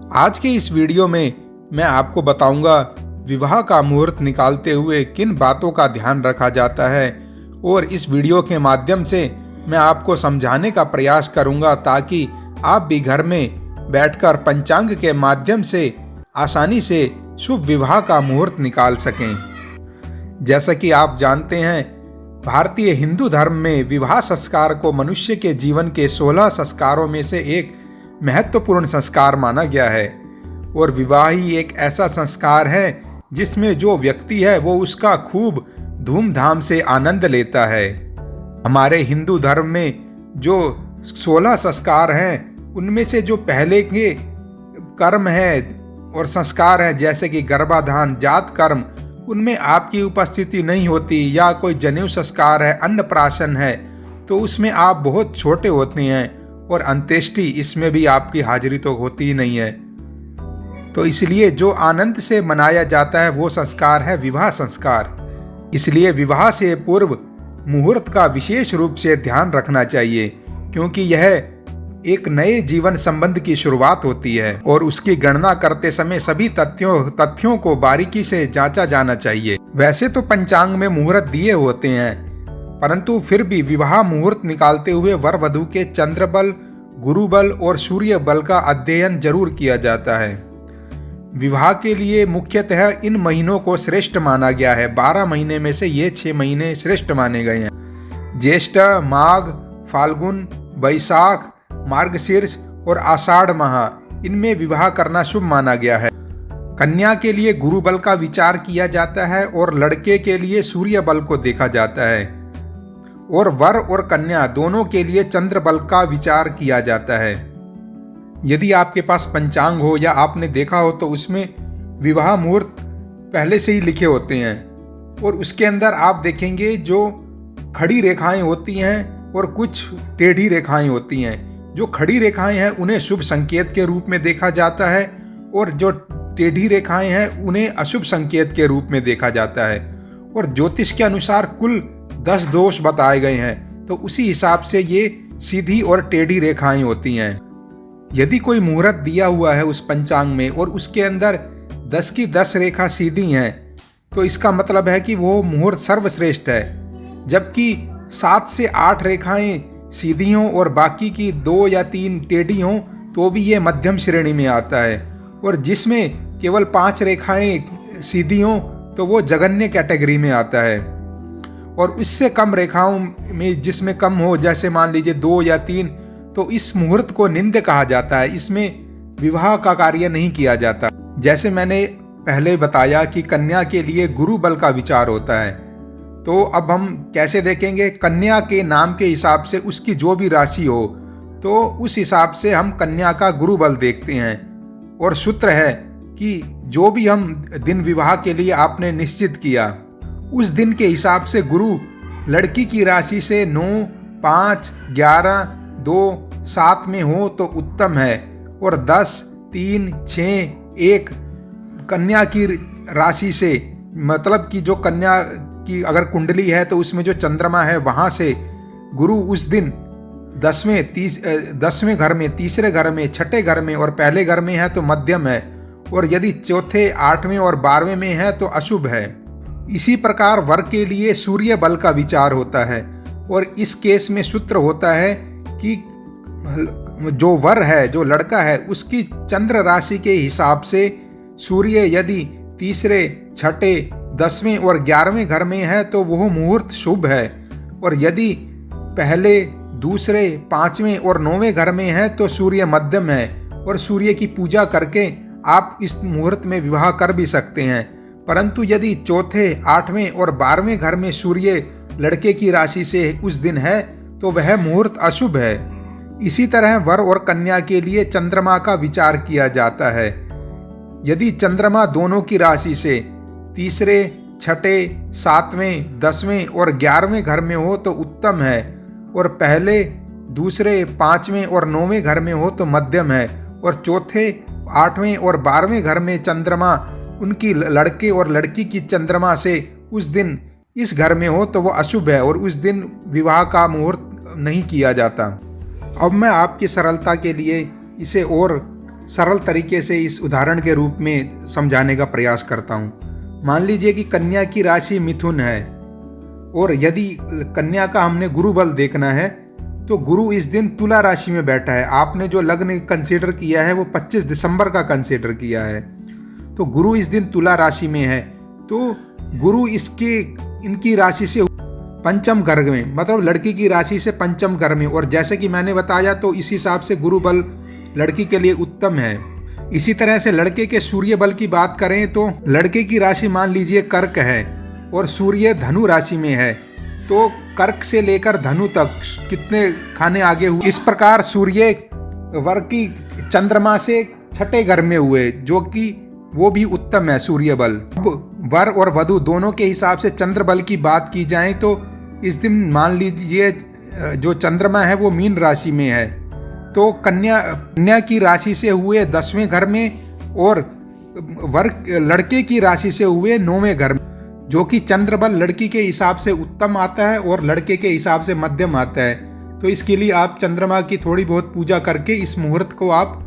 आज के इस वीडियो में मैं आपको बताऊंगा विवाह का मुहूर्त निकालते हुए किन बातों का ध्यान रखा जाता है और इस वीडियो के माध्यम से मैं आपको समझाने का प्रयास करूंगा ताकि आप भी घर में बैठकर पंचांग के माध्यम से आसानी से शुभ विवाह का मुहूर्त निकाल सकें। जैसा कि आप जानते हैं, भारतीय हिंदू धर्म में विवाह संस्कार को मनुष्य के जीवन के 16 संस्कारों में से एक महत्वपूर्ण संस्कार माना गया है और विवाह ही एक ऐसा संस्कार है जिसमें जो व्यक्ति है वो उसका खूब धूमधाम से आनंद लेता है। हमारे हिंदू धर्म में जो 16 संस्कार हैं उनमें से जो पहले के कर्म है और संस्कार हैं जैसे कि गर्भाधान, जात कर्म, उनमें आपकी उपस्थिति नहीं होती, या कोई जनेऊ संस्कार है, अन्नप्राशन है, तो उसमें आप बहुत छोटे होते हैं, और अंत्येष्टि इसमें भी आपकी हाजिरी तो होती ही नहीं है। तो इसलिए जो आनंद से मनाया जाता है वो संस्कार है विवाह संस्कार। इसलिए विवाह से पूर्व मुहूर्त का विशेष रूप से ध्यान रखना चाहिए, क्योंकि यह एक नए जीवन संबंध की शुरुआत होती है और उसकी गणना करते समय सभी तथ्यों को बारीकी से जांचा जाना चाहिए। वैसे तो पंचांग में मुहूर्त दिए होते हैं, परंतु फिर भी विवाह मुहूर्त निकालते हुए वर वधू के चंद्र बल, गुरु बल और सूर्य बल का अध्ययन जरूर किया जाता है। विवाह के लिए मुख्यतः इन महीनों को श्रेष्ठ माना गया है। 12 महीने में से ये 6 महीने श्रेष्ठ माने गए हैं। ज्येष्ठ, माघ, फाल्गुन, बैसाख, मार्गशीर्ष और आषाढ़ माह, इनमें विवाह करना शुभ माना गया है। कन्या के लिए गुरु बल का विचार किया जाता है और लड़के के लिए सूर्य बल को देखा जाता है, और वर और कन्या दोनों के लिए चंद्र बल का विचार किया जाता है। यदि आपके पास पंचांग हो या आपने देखा हो तो उसमें विवाह मुहूर्त पहले से ही लिखे होते हैं, और उसके अंदर आप देखेंगे जो खड़ी रेखाएं होती हैं और कुछ टेढ़ी रेखाएं होती हैं। जो खड़ी रेखाएं हैं उन्हें शुभ संकेत के रूप में देखा जाता है, और जो टेढ़ी रेखाएं हैं उन्हें अशुभ संकेत के रूप में देखा जाता है। और ज्योतिष के अनुसार कुल 10 दोष बताए गए हैं, तो उसी हिसाब से ये सीधी और टेढ़ी रेखाएं होती हैं। यदि कोई मुहूर्त दिया हुआ है उस पंचांग में और उसके अंदर 10 की 10 रेखा सीधी हैं, तो इसका मतलब है कि वो मुहूर्त सर्वश्रेष्ठ है। जबकि 7 से 8 रेखाएं सीधी हों और बाकी की 2 या 3 टेढ़ी हों तो भी ये मध्यम श्रेणी में आता है, और जिसमें केवल 5 रेखाएं सीधी हों तो वो जघन्य कैटेगरी में आता है। और इससे कम रेखाओं में जिसमें कम हो, जैसे मान लीजिए 2 या 3, तो इस मुहूर्त को निंद कहा जाता है। इसमें विवाह का कार्य नहीं किया जाता। जैसे मैंने पहले बताया कि कन्या के लिए गुरु बल का विचार होता है, तो अब हम कैसे देखेंगे? कन्या के नाम के हिसाब से उसकी जो भी राशि हो तो उस हिसाब से हम कन्या का गुरु बल देखते हैं, और सूत्र है कि जो भी हम दिन विवाह के लिए आपने निश्चित किया उस दिन के हिसाब से गुरु लड़की की राशि से 9, 5, 11, 2, 7 में हो तो उत्तम है, और 10, 3, 6, 1 कन्या की राशि से, मतलब कि जो कन्या की अगर कुंडली है तो उसमें जो चंद्रमा है वहाँ से गुरु उस दिन 10वें घर में, तीसरे घर में, छठे घर में और पहले घर में है तो मध्यम है, और यदि चौथे, 8वें और 12वें में है तो अशुभ है। इसी प्रकार वर के लिए सूर्य बल का विचार होता है, और इस केस में सूत्र होता है कि जो वर है, जो लड़का है, उसकी चंद्र राशि के हिसाब से सूर्य यदि तीसरे, छठे, 10वें और 11वें घर में है तो वह मुहूर्त शुभ है, और यदि पहले, दूसरे, 5वें और 9वें घर में है तो सूर्य मध्यम है, और सूर्य की पूजा करके आप इस मुहूर्त में विवाह कर भी सकते हैं। परंतु यदि चौथे, 8वें और 12वें घर में सूर्य लड़के की राशि से उस दिन है तो वह मुहूर्त अशुभ है। इसी तरह वर और कन्या के लिए चंद्रमा का विचार किया जाता है। यदि चंद्रमा दोनों की राशि से तीसरे, छठे, 7वें, 10वें और 11वें घर में हो तो उत्तम है, और पहले, दूसरे, 5वें और 9वें घर में हो तो मध्यम है, और चौथे, 8वें और 12वें घर में चंद्रमा उनकी लड़के और लड़की की चंद्रमा से उस दिन इस घर में हो तो वो अशुभ है, और उस दिन विवाह का मुहूर्त नहीं किया जाता। अब मैं आपकी सरलता के लिए इसे और सरल तरीके से इस उदाहरण के रूप में समझाने का प्रयास करता हूँ। मान लीजिए कि कन्या की राशि मिथुन है और यदि कन्या का हमने गुरु बल देखना है तो गुरु इस दिन तुला राशि में बैठा है। आपने जो लग्न कंसीडर किया है वो 25 दिसंबर का कंसीडर किया है, तो गुरु इस दिन तुला राशि में है। तो गुरु इनकी राशि से पंचम घर में, मतलब लड़की की राशि से पंचम घर में, और जैसे कि मैंने बताया तो इस हिसाब से गुरु बल लड़की के लिए उत्तम है। इसी तरह से लड़के के सूर्य बल की बात करें तो लड़के की राशि मान लीजिए कर्क है और सूर्य धनु राशि में है, तो कर्क से लेकर धनु तक कितने खाने आगे हुए। इस प्रकार सूर्य वर की चंद्रमा से छठे घर में हुए, जो कि वो भी उत्तम है सूर्य बल। अब वर और वधु दोनों के हिसाब से चंद्र बल की बात की जाए तो इस दिन मान लीजिए जो चंद्रमा है वो मीन राशि में है, तो कन्या की राशि से हुए 10वें घर में और लड़के की राशि से हुए 9वें घर में, जो कि चंद्र बल लड़की के हिसाब से उत्तम आता है और लड़के के हिसाब से मध्यम आता है। तो इसके लिए आप चंद्रमा की थोड़ी बहुत पूजा करके इस मुहूर्त को आप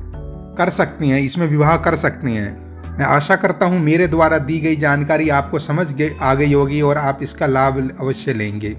कर सकते हैं, इसमें विवाह कर सकते हैं। मैं आशा करता हूँ मेरे द्वारा दी गई जानकारी आपको समझ आ गई होगी और आप इसका लाभ अवश्य लेंगे।